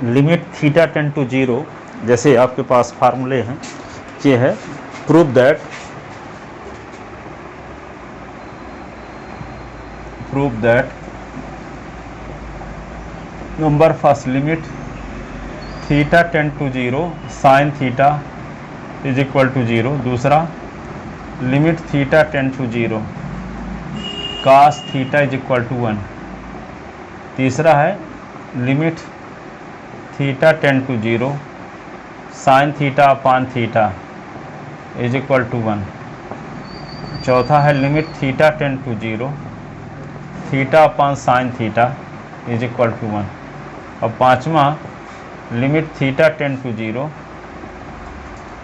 Limit theta tend to 0, जैसे आपके पास फार्मूले हैं, ये है prove that number first limit theta tend to 0 sine theta is equal to 0, दूसरा limit theta tend to 0 cos theta is equal to 1, तीसरा है limit theta tend to 0 sine theta upon theta is equal to 1, चौथा है limit theta tend to 0 theta upon sine theta is equal to 1, और पाँचवा limit theta tend to 0,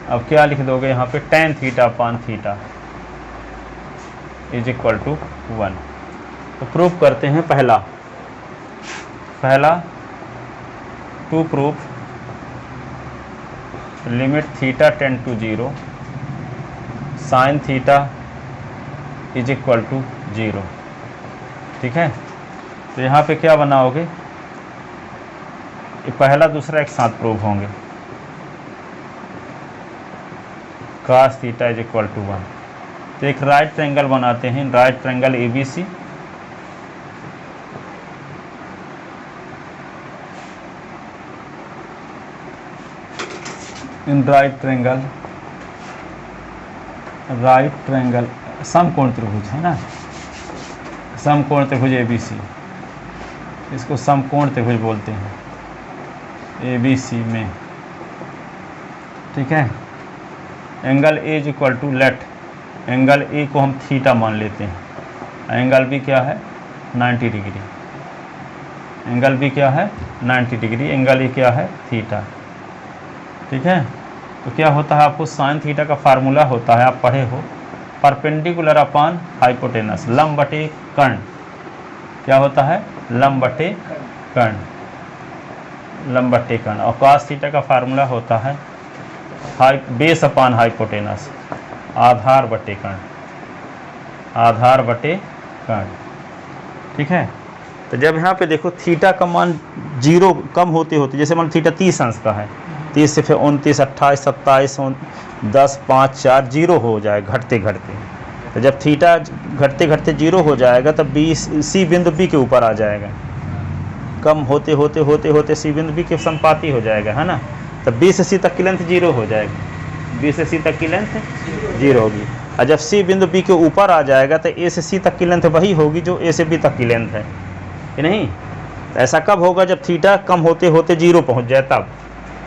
अब क्या लिख दोगे यहाँ पे, tan theta upon theta is equal to 1। तो प्रूफ करते हैं पहला to proof limit theta tend to 0 sine theta is equal to 0, ठीक है। तो यहाँ पे क्या बनाओगे, ये पहला दूसरा एक साथ प्रूव होंगे, cos theta is equal to 1। तो एक राइट ट्रायंगल बनाते हैं, right triangle ABC, in right triangle समकोण त्रिभुज है ना, समकोण त्रिभुज ABC, इसको समकोण त्रिभुज बोलते हैं ABC में, ठीक है। Angle A is equal to let angle A को हम थीटा मान लेते हैं, एंगल B क्या है 90 डिग्री, एंगल B क्या है 90 डिग्री, एंगल A क्या है थीटा, ठीक है। तो क्या होता है, आपको साइन थीटा का फार्मूला होता है, आप पढ़े हो, परपेंडिकुलर अपान हाइपोटेनस, लंब बटे कर्ण, क्या होता है लंब बटे कर्ण, और cos थीटा का फार्मूला होता है बेस अपान हाइपोटेनस, आधार बटे कर्ण, ठीक है। तो जब यहाँ पे देखो थीटा का मान 0 कम होते होते, जैसे मान थीटा 30 अंश का है, 30 से फिर 29, 28, 27, 10, 5, 4 0 हो जाए घटते घटते। तो जब थीटा घटते घटते 0 हो जाएगा तब सी बिंदु B के ऊपर आ जाएगा, कम होते होते सी बिंदु B के संपाती हो जाएगा, है ना। तब B से C तक की लेंथ 0 हो जाएगी, B से C तक की लेंथ 0 होगी, और जब C बिंदु B के ऊपर आ जाएगा तो A से C तक की लेंथ वही होगी जो A से B तक की लेंथ है, कि नहीं। तो ऐसा कब होगा, जब थीटा कम होते होते 0 पहुंच जाए तब,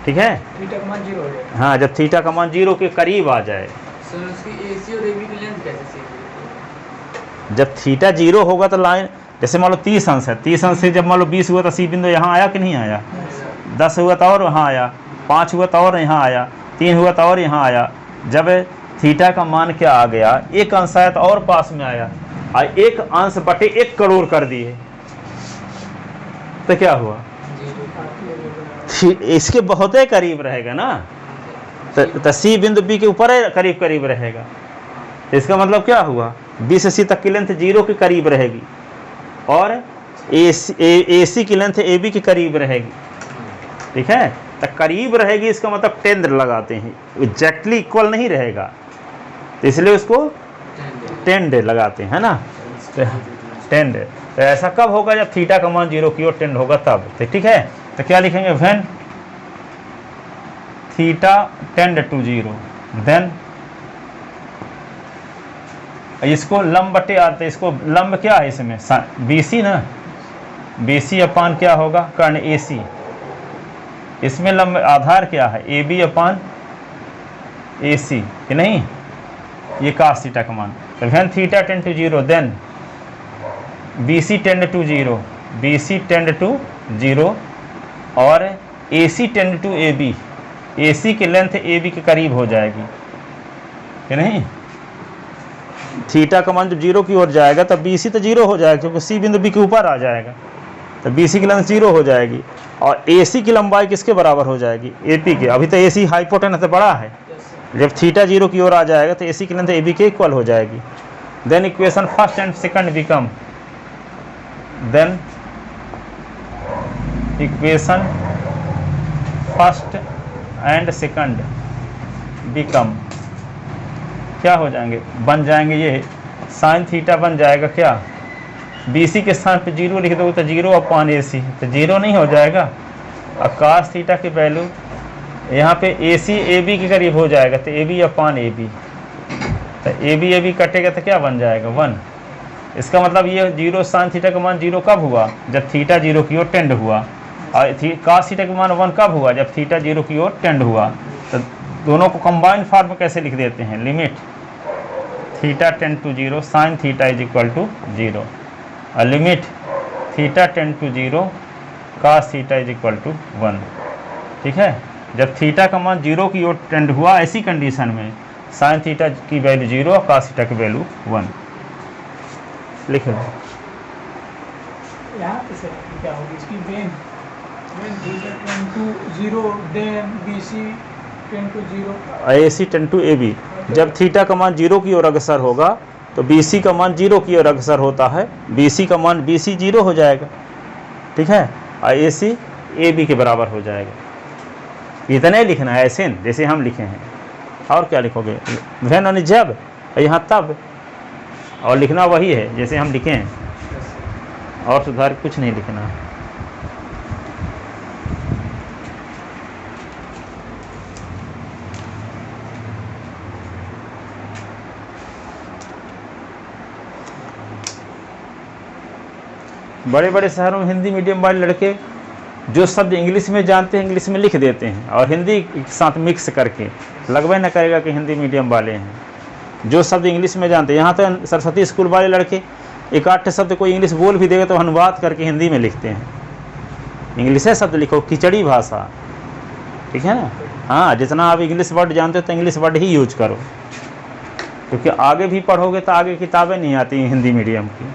ठीक है। थीटा का मान 0 हो जाए, हाँ, जब थीटा का मान 0 के करीब आ जाए। सर उसकी AC और AB की लेंथ कैसे सेम है? जब थीटा 0 होगा तो लाइन, जैसे मान लो 30 अंश है, 30 अंश से जब मान लो 20 हुआ तो C बिंदु यहाँ आया कि नहीं आया, 10 हुआ तो और वहाँ आया, 5 हुआ तो और यहाँ आया, 3 हुआ तो और यहाँ आया। जब थीटा का मान क्या आ गया, 1 अंश आया तो और पास में आया, और 1 अंश बटे 1 करोड़ कर दिए, तो क्या हुआ, इसके बहुत ही करीब रहेगा ना, तो C बिंदु B के ऊपर करीब करीब रहेगा। तो इसका मतलब क्या हुआ, B से C तक की लेंथ 0 के करीब रहेगी, और AC की लेंथ AB के करीब रहेगी, ठीक है। तो करीब रहेगी इसका मतलब टेंड लगाते हैं, एग्जैक्टली इक्वल नहीं रहेगा, तो इसलिए उसको टेंड लगाते हैं, है ना, टेंड। तो ऐसा कब होगा, जब थीटा का मान 0 की ओर टेंड होगा तब, तो ठीक है। तो क्या लिखेंगे, when theta tend to 0 then, इसको लंब बटे आते, इसको लंब क्या है इसमें BC ना, BC अपान क्या होगा कर्ण AC, इसमें लंब आधार क्या है AB अपान AC, कि नहीं, ये cos थीटा का मान। तो when theta tend to 0 then BC tend to 0, BC tend to 0, और AC tend to AB, AC की लेंथ AB के करीब हो जाएगी, कि नहीं। थीटा का मान जब 0 की ओर जाएगा तब BC तो 0 हो जाएगा, क्योंकि C बिंदु B के ऊपर आ जाएगा, तो BC की लेंथ 0 हो जाएगी, और AC की लंबाई किसके बराबर हो जाएगी, AP के। अभी तो AC हाइपोटेनस से बड़ा है, जब थीटा 0 की ओर आ जाएगा तो AC की लेंथ AB के इक्वल हो जाएगी। Then equation first and second become, then equation first and second become क्या हो जाएंगे, बन जाएंगे ये साइन थीटा बन जाएगा क्या, BC के स्थान पे 0 लिख दोगे तो 0/AC, तो 0 नहीं हो जाएगा। और cos थीटा की वैल्यू यहाँ पे AC AB के करीब हो जाएगा तो AB/AB, तो AB कटेगा तो क्या बन जाएगा 1। इसका मतलब ये 0 साइन थीटा का मान 0 कब हुआ, जब थीटा 0 की ओर टेंड हुआ, और cos थीटा का मान 1 कब हुआ, जब थीटा 0 की ओर टेंड हुआ। तो दोनों को कंबाइंड फॉर्म में कैसे लिख देते हैं, limit theta tend to 0 sine theta is equal to 0, और limit theta tend to 0 cos theta is equal to 1। ठीक है, जब थीटा का मान 0 की ओर टेंड हुआ ऐसी कंडीशन में साइन थीटा की वैल्यू 0 और cos थीटा की वैल्यू 1 लिख लो। यहाँ पे सर क्या होगी इसकी when theta tend to 0 then BC tend to 0 AC tend to AB, जब थीटा का मान 0 की ओर अग्रसर होगा तो BC का मान 0 की ओर अग्रसर होता है, BC का मान BC 0 हो जाएगा। ठीक है, और AC AB के बराबर हो जाएगा। इतना ही लिखना है ऐसे जैसे हम लिखे हैं, और क्या लिखोगे, व्हेन यानी जब, यहाँ तब, और लिखना वही है जैसे हम लिखे हैं, और सुधार कुछ नहीं लिखना। बड़े बड़े शहरों में हिंदी मीडियम वाले लड़के जो शब्द इंग्लिश में जानते हैं इंग्लिश में लिख देते हैं, और हिंदी के साथ मिक्स करके लगभग न करेगा कि हिंदी मीडियम वाले हैं। जो शब्द इंग्लिश में जानते हैं, यहाँ तो सरस्वती स्कूल वाले लड़के एक आठ शब्द कोई इंग्लिश बोल भी देगा तो अनुवाद करके हिंदी में लिखते हैं। इंग्लिश है शब्द लिखो, खिचड़ी भाषा, ठीक है ना। हाँ, जितना आप इंग्लिश वर्ड जानते हो तो इंग्लिश वर्ड ही यूज करो, क्योंकि आगे भी पढ़ोगे तो आगे किताबें नहीं आती हैं हिंदी मीडियम की।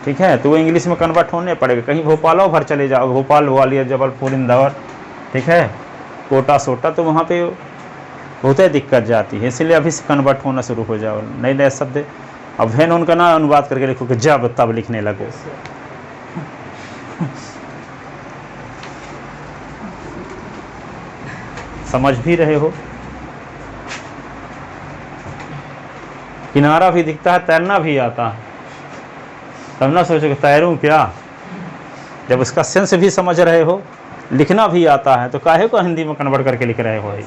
ठीक है, तो वो इंग्लिश में कन्वर्ट होने पड़ेगा। कहीं भोपालों भर चले जाओ, भोपाल, ग्वालियर, जबलपुर, इंदौर, ठीक है, कोटा सोटा, तो वहाँ पे बहुत ही दिक्कत जाती है। इसलिए अभी से कन्वर्ट होना शुरू हो जाओ, नए नए शब्द। अब वैन उनका ना अनुवाद करके लिखो कि जब तब लिखने लगो। समझ भी रहे हो, किनारा भी दिखता है, तैरना भी आता है, तब ना सोचो कि तैरूं क्या। जब उसका सेंस भी समझ रहे हो, लिखना भी आता है, तो काहे को हिंदी में कन्वर्ट करके लिख रहे हो।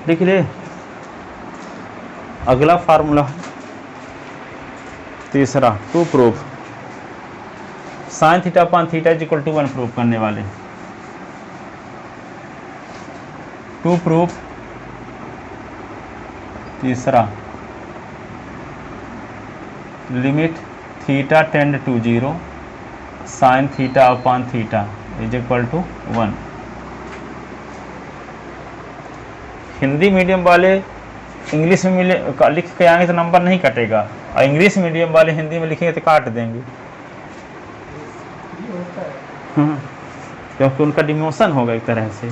लिख ले। अगला फार्मूला तीसरा, to proof sine theta upon theta is equal to 1 proof करने वाले। टू प्रूफ तीसरा, limit theta tend to 0 sine theta upon theta is equal to 1। Hindi medium वाले इंग्लिश में लिख के आएंगे तो नंबर नहीं कटेगा, और इंग्लिश मीडियम वाले हिंदी में लिखेंगे तो काट देंगे। क्योंकि उनका डिमोशन होगा एक तरह से।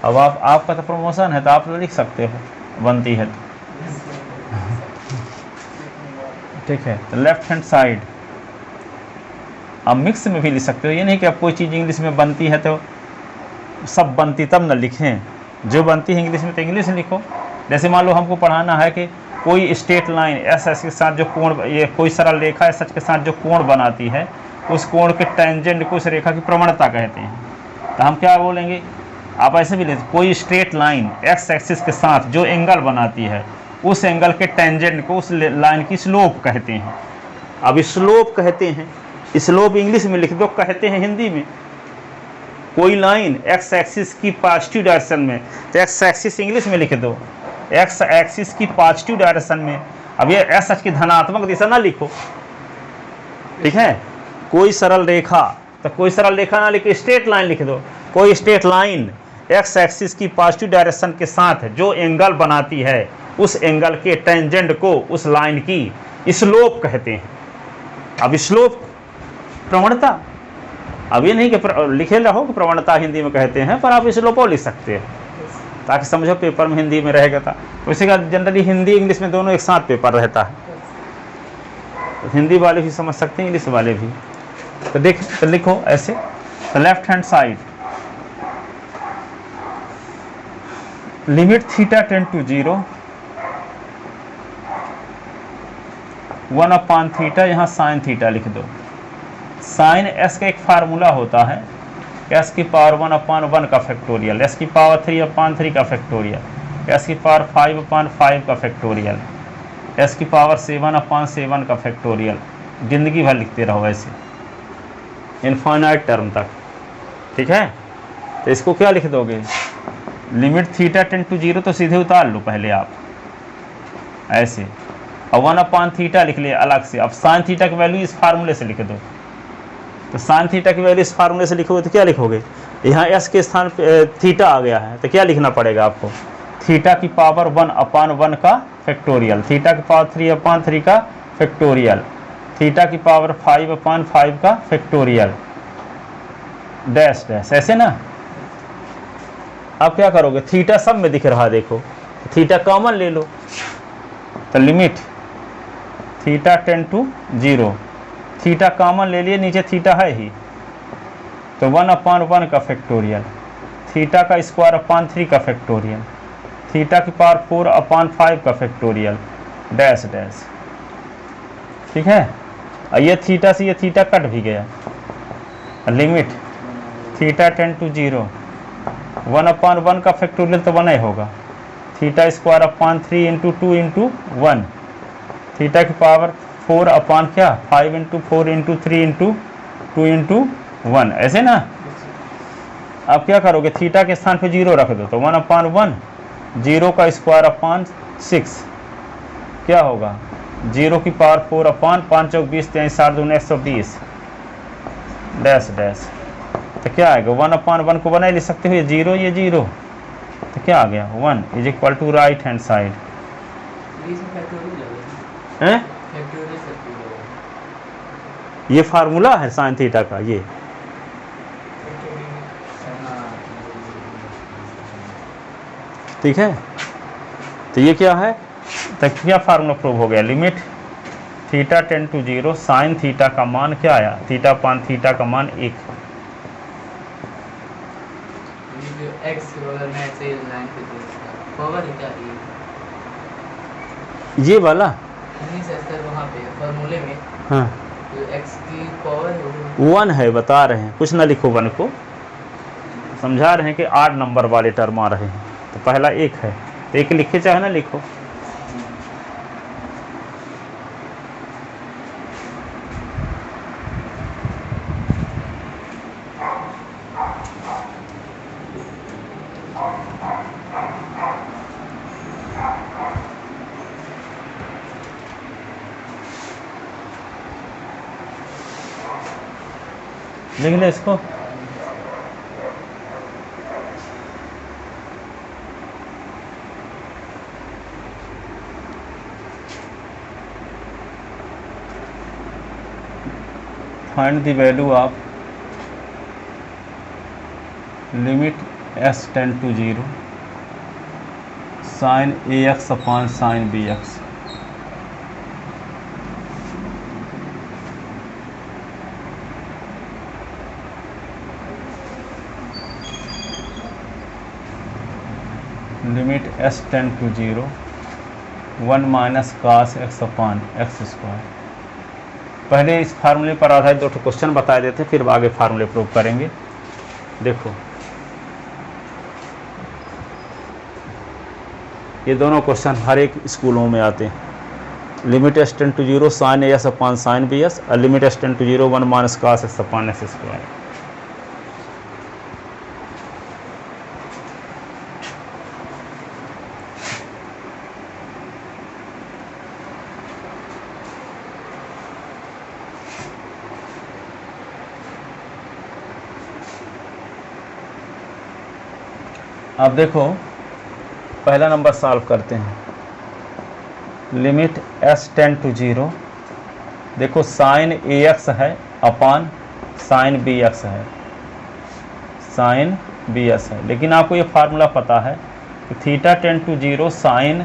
अब आपका तो प्रमोशन है तो आप लिख सकते हो, बनती है तो। ठीक है, तो लेफ्ट हैंड साइड आप मिक्स में भी लिख सकते हो। ये नहीं कि आप कोई चीज़ इंग्लिश में बनती है तो सब बनती तब न लिखें, जो बनती है इंग्लिश में तो इंग्लिश लिखो। जैसे मान लो हमको पढ़ाना है कि कोई स्ट्रेट लाइन एस एस के साथ जो कोण, ये कोई सरल रेखा एस एच के साथ जो कोण बनाती है, उस कोण के टेंजेंट को उस रेखा की प्रवणता कहते हैं। तो हम क्या बोलेंगे, आप ऐसे भी लेते, कोई स्ट्रेट लाइन एक्स एक्सिस के साथ जो एंगल बनाती है, उस एंगल के टेंजेंट को उस लाइन की स्लोप कहते हैं। अब स्लोप कहते हैं, स्लोप इंग्लिश में लिख दो, कहते हैं हिंदी में। कोई लाइन एक्स एक्सिस की पॉजिटिव डायरेक्शन में, तो एक्स एक्सिस इंग्लिश में लिख दो, एक्स एक्सिस की पॉजिटिव डायरेक्शन में। अब ये एस एच की धनात्मक दिशा ना लिखो, ठीक है। कोई सरल रेखा, तो कोई सरल रेखा ना लिखो, स्ट्रेट लाइन लिख दो। कोई स्ट्रेट लाइन एक्स एक्सिस की पॉजिटिव डायरेक्शन के साथ जो एंगल बनाती है, उस एंगल के टेंजेंट को उस लाइन की स्लोप कहते हैं। अब स्लोप प्रवणता, अब ये नहीं कि लिखे रहो कि प्रवणता हिंदी में कहते हैं, पर आप स्लोपो लिख सकते हैं ताकि समझो पेपर में हिंदी में रहेगा था। उसी का जनरली हिंदी इंग्लिश में दोनों एक साथ पेपर रहता है, तो हिंदी वाले भी समझ सकते हैं, इंग्लिश वाले भी। तो देख, तो लिखो ऐसे, तो left hand side limit theta tend to 0 1 theta, यहाँ साइन थीटा लिख दो। साइन एस का एक फार्मूला होता है, एस की पावर 1/1 का फैक्टोरियल, एस की पावर 3/3 का फैक्टोरियल, एस की पावर 5/5 का फैक्टोरियल, एस की पावर 7/7 का फैक्टोरियल। जिंदगी भर लिखते रहो ऐसे इनफाइनाइट टर्म तक, ठीक है। तो इसको क्या लिख दोगे, लिमिट थीटा टेंड टू 0 तो सीधे उतार लो पहले आप ऐसे, और 1 थीटा लिख लिया अलग से। अब साइन थीटा की वैल्यू इस फार्मूले से लिख दो, तो साइन थीटा की वैल्यू इस फार्मूले से लिखोगे तो क्या लिखोगे, यहाँ एस के स्थान पे थीटा आ गया है, तो क्या लिखना पड़ेगा आपको, थीटा की पावर 1/1 का फैक्टोरियल, थीटा की पावर 3/3 का फैक्टोरियल, थीटा की पावर 5/5 का फैक्टोरियल, डैश डैश, ऐसे ना। अब क्या करोगे, थीटा सब में दिख रहा है, देखो थीटा कॉमन ले लो, तो limit theta tend to 0, theta common ले लिए, नीचे थीटा है ही, तो 1/1 का फैक्टोरियल, थीटा का स्क्वायर/3 का फैक्टोरियल, थीटा की पावर 4/5 का फैक्टोरियल, डैश डैश, ठीक है। और ये थीटा से ये थीटा कट भी गया, लिमिट थीटा टेंड टू 0 1/1 का फैक्टोरियल तो 1 ही होगा, थीटा स्क्वायर/3 इंटू 2 इंटू 1, थीटा की power 4/5 into 4 into 3 into 2 into 1, ऐसे ना। अब क्या करोगे, थीटा के स्थान पे 0 रख दो, तो 1/1 0 का स्क्वायर/6 क्या होगा, 0 की पावर 4/5 चौक 20 23 7 दूनी 120, डैश डैश, तो क्या आएगा, 1/1 को 1 ही लिख सकते हो, ये 0 ये 0, तो क्या आ गया 1 is equal to right hand side, ये फार्मूला है साइन थीटा का ये। ठीक है, तो ये क्या है, तो क्या फार्मूला प्रूव हो गया, limit theta tend to 0 sine theta का मान क्या आया, थीटा का मान 1। एक्स अगर मैं ऐसे लाइन पे देखूंगा पावर है क्या ये वाला नहीं सर वहाँ पे फॉर्मूले में, हाँ तो एक्स की पावर 1 है, बता रहे हैं, कुछ ना लिखो 1 को, समझा रहे हैं कि 8 नंबर वाले टर्म आ रहे हैं, तो पहला 1 है, तो 1 लिखे चाहे ना लिखो। लिख ले इसको, find the value of limit s tend to 0 sine ax upon sine bx। Limit s tend to 0 1 minus cos x upon x square. पहले इस फार्मूले पर आधारित 2 क्वेश्चन बता देते, फिर आगे फार्मूले प्रूव करेंगे। देखो ये दोनों क्वेश्चन हर एक स्कूलों में आते हैं। Limit s tend to 0 sine as upon sine bs और limit s tend to 0 1 minus cos x upon x square. अब देखो पहला नंबर सॉल्व करते हैं। लिमिट s टेंड टू 0 देखो साइन ए एक्स है अपान साइन बी एक्स है, sine B S है, लेकिन आपको ये फार्मूला पता है कि theta tend to 0 sine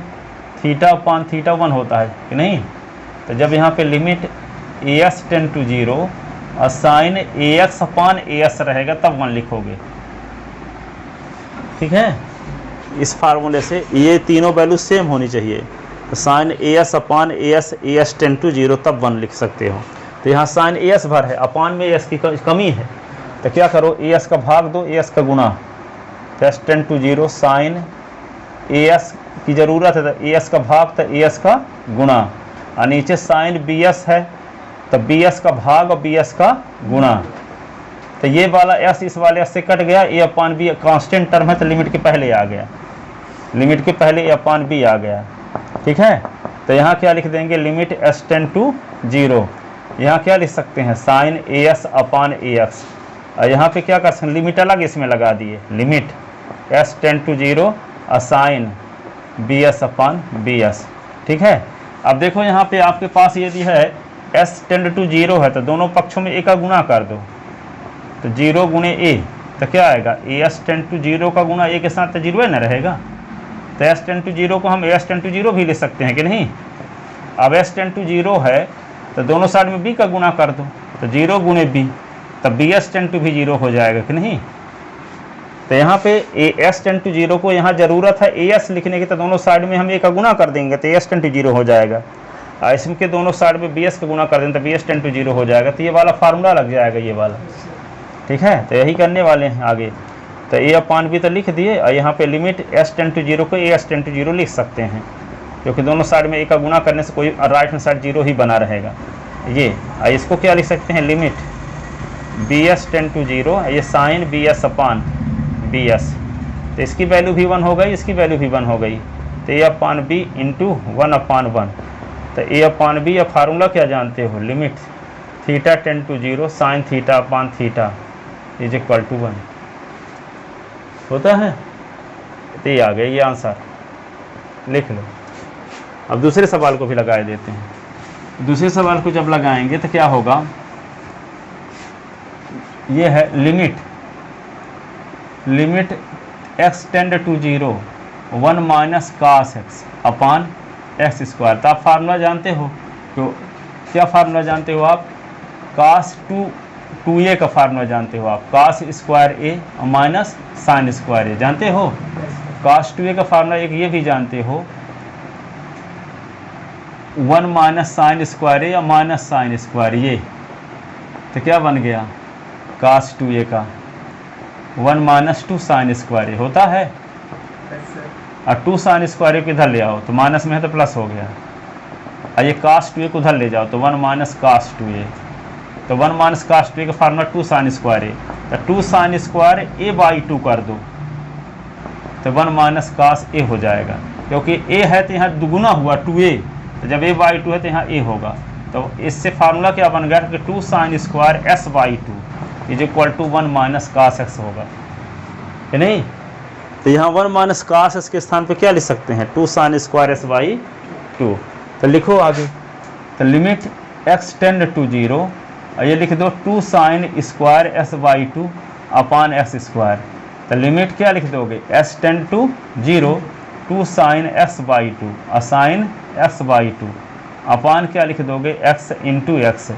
theta upon theta 1 होता है कि नहीं। तो जब यहाँ पे limit A S tend to 0 और sine A X upon A S रहेगा तब 1 लिखोगे, ठीक है। इस फार्मूले से ये तीनों वैल्यू सेम होनी चाहिए, तो sine A S upon A S tend to 0 तब 1 लिख सकते हो। तो यहाँ साइन ए एस भर है, अपान में ए एस की कमी है, तो क्या करो ए एस का भाग दो ए एस का गुना, तो S tend to 0 sine A S की ज़रूरत है तो ए एस का भाग तो ए एस का गुना, और नीचे साइन बी एस है तो बी एस का भाग और बी एस का गुना। तो ये वाला एस इस वाले एस से कट गया, ए अपान बी कांस्टेंट टर्म है तो लिमिट के पहले आ गया, लिमिट के पहले ए अपान बी आ गया, ठीक है। तो यहाँ क्या लिख देंगे, लिमिट एस टेंड टू 0, यहाँ क्या लिख सकते हैं sine A S upon A X, और यहाँ पे क्या कर सकते हैं लिमिट अलग इसमें लगा दिए, लिमिट एस टेंड टू 0 और sine B S upon B S, ठीक है। अब देखो यहाँ पे आपके पास यदि है एस टेंड टू 0 है तो दोनों पक्षों में ए का गुणा कर दो, तो 0 गुणे ए तो क्या आएगा ए एस टेंड टू 0 का गुणा ए के साथ तो 0 न रहेगा, तो एस टेंड टू 0 को हम एस टेंड टू 0 भी ले सकते हैं कि नहीं। अब एस टेंड टू 0 है तो दोनों साइड में बी का गुणा कर दो, तो 0 गुणे बी, तब बी एस टेंड टू भी 0 हो जाएगा कि नहीं। तो यहाँ पे ए एस टेंड टू 0 को यहाँ ज़रूरत है ए एस लिखने की, तो दोनों साइड में हम ए का गुणा कर देंगे तो ए एस टेंड टू 0 हो जाएगा, और इसमें के दोनों साइड में बी एस का गुणा कर देंगे तो बी एस टेंड टू 0 हो जाएगा, तो ये वाला फार्मूला लग जाएगा ये वाला, ठीक है। तो यही करने वाले हैं आगे, तो ए अपान बी तो लिख दिए, और यहाँ पे लिमिट एस टेंड टू 0 को ए एस टेंड टू 0 लिख सकते हैं, क्योंकि दोनों साइड में ए का गुणा करने से कोई राइट हैंड साइड 0 ही बना रहेगा ये। इसको क्या लिख सकते हैं, limit B S tend to 0, ये sine B S upon B S, तो इसकी वैल्यू भी 1 हो गई, इसकी वैल्यू भी 1 हो गई, तो ए अपान बी इंटू 1 अपान 1, तो ए अपान बी या फार्मूला क्या जानते हो, limit theta tend to 0 sine theta upon theta is equal to 1 होता है। तो ये आ गया ये आंसर, लिख लो। अब दूसरे सवाल को भी लगा देते हैं। दूसरे सवाल को जब लगाएंगे तो क्या होगा, ये है limit X tend to 0 1 minus cos X upon X square. तो आप फार्मूला जानते हो, तो क्या फार्मूला जानते हो आप, कास 2a का फार्मूला जानते हो आप, कास स्क्वायर ए और माइनस साइन स्क्वायर ए जानते हो। कास 2a का फार्मूला एक ये भी जानते हो, 1 माइनस साइन स्क्वायर ए या माइनस साइन स्क्वायर ये, तो क्या बन गया कास 2a का 1 माइनस 2 साइन स्क्वायर ए होता है, और 2 साइन स्क्वायर ए को इधर ले आओ तो माइनस में है तो प्लस हो गया, और ये कास 2a को उधर ले जाओ तो 1 माइनस कास 2a, तो 1 माइनस कास 2a का फार्मूला 2 साइन स्क्वायर ए, तो 2 साइन स्क्वायर ए बाई 2 कर दो तो 1 माइनस कास ए हो जाएगा, क्योंकि ए है तो यहाँ दुगुना हुआ 2a, तो जब ए बाई 2 है तो यहाँ ए होगा, तो इससे फार्मूला क्या बन गया कि 2 sine square S by 2 is equal to 1 minus cos X होगा कि नहीं। तो यहाँ 1 माइनस कास एक्स के स्थान पे क्या लिख सकते हैं, 2 साइन स्क्वायर एस बाई 2। तो लिखो आगे, तो लिमिट एक्स टेंड टू 0, और ये लिख दो 2 sine square S by 2 upon X square. तो लिमिट क्या लिख दोगे, S tend to 0 2 sine S by 2 और साइन एक्स बाई 2 अपान क्या लिख दोगे, एक्स इंटू एक्स,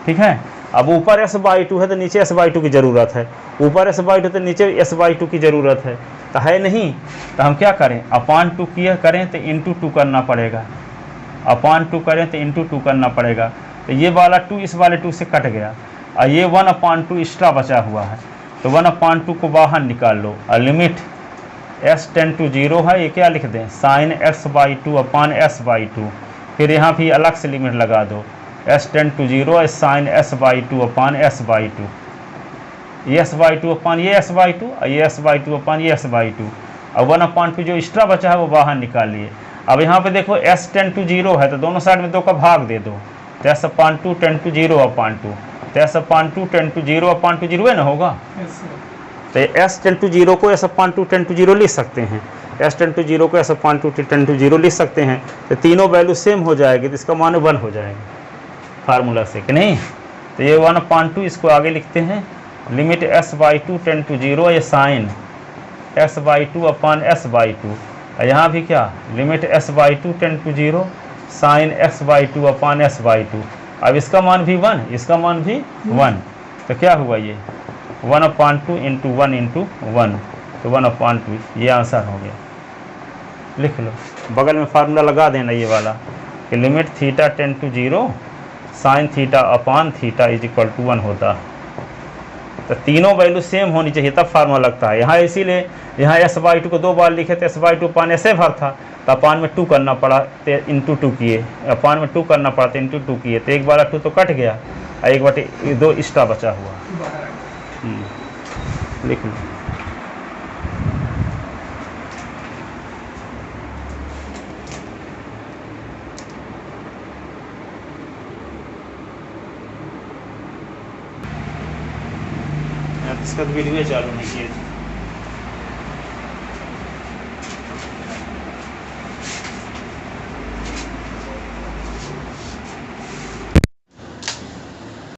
ठीक है। अब ऊपर एस बाई 2 है तो नीचे एस बाई 2 की ज़रूरत है, ऊपर एस बाई 2 तो नीचे एस बाई 2 की ज़रूरत है, तो है नहीं, तो हम क्या करें, अपान 2 किया करें तो इंटू 2 करना पड़ेगा, अपान 2 करें तो इंटू 2 करना पड़ेगा, तो ये वाला 2 इस वाले 2 से कट गया, और ये 1 अपान 2 एक्स्ट्रा बचा हुआ है, तो 1 अपान 2 को बाहर निकाल लो, और लिमिट एस टेंड टू 0 है, ये क्या लिख दें, sine X by 2 upon S by 2, फिर यहाँ भी अलग से लिमिट लगा दो, S tend to 0 sine S by 2 upon S by 2, ये एस बाई 2 अपान ये एस बाई 2, और ये एस बाई 2 अपान ये एस बाई 2, और 1 अपान 2 जो एक्स्ट्रा बचा है वो बाहर निकाल लिए। अब यहाँ पे देखो एस टेंड टू 0 है तो दोनों साइड में 2 का भाग दे दो, तो एस अपान 2 टेंड टू 0 अपान 2, तो एस अपान 2 टेंड टू 0 अपान 2 0 है ना होगा, तो एस टेंड टू 0 को एस अपान 2 टेंड टू 0 लिख सकते हैं, एस टेंड टू 0 को एस अपान 2 टेंड टू 0 लिख सकते हैं, तो तीनों वैल्यू सेम हो जाएगी, तो इसका मान 1 हो जाएगा, फार्मूला से कि नहीं। तो ये 1/2 इसको आगे लिखते हैं, लिमिट s/2 टेंड टू 0, ये साइन s/2 अपॉन s/2, और यहाँ भी क्या limit s/2 tend to 0 sine x/2 upon s/2। अब इसका मान भी 1, इसका मान भी 1, तो क्या हुआ ये 1/2 इंटू 1 इंटू 1, तो 1/2, ये आंसर हो गया। लिख लो, बगल में फार्मूला लगा देना ये वाला कि limit theta tend to 0 sine theta upon theta is equal to 1 होता है। तो तीनों वैल्यू सेम होनी चाहिए तब फार्मूला लगता है। यहाँ इसीलिए यहाँ s/2 को 2 बार लिखे थे, s/2 अपान ऐसे भर था, तो अपान में 2 करना पड़ा, तो इंटू 2 किए, अपान में 2 करना पड़ा तो इंटू 2 किए, तो 1/2 तो कट गया और 1/2 एक्स्ट्रा बचा हुआ। लिख लो। इसका तो वीडियो चालू नहीं किया।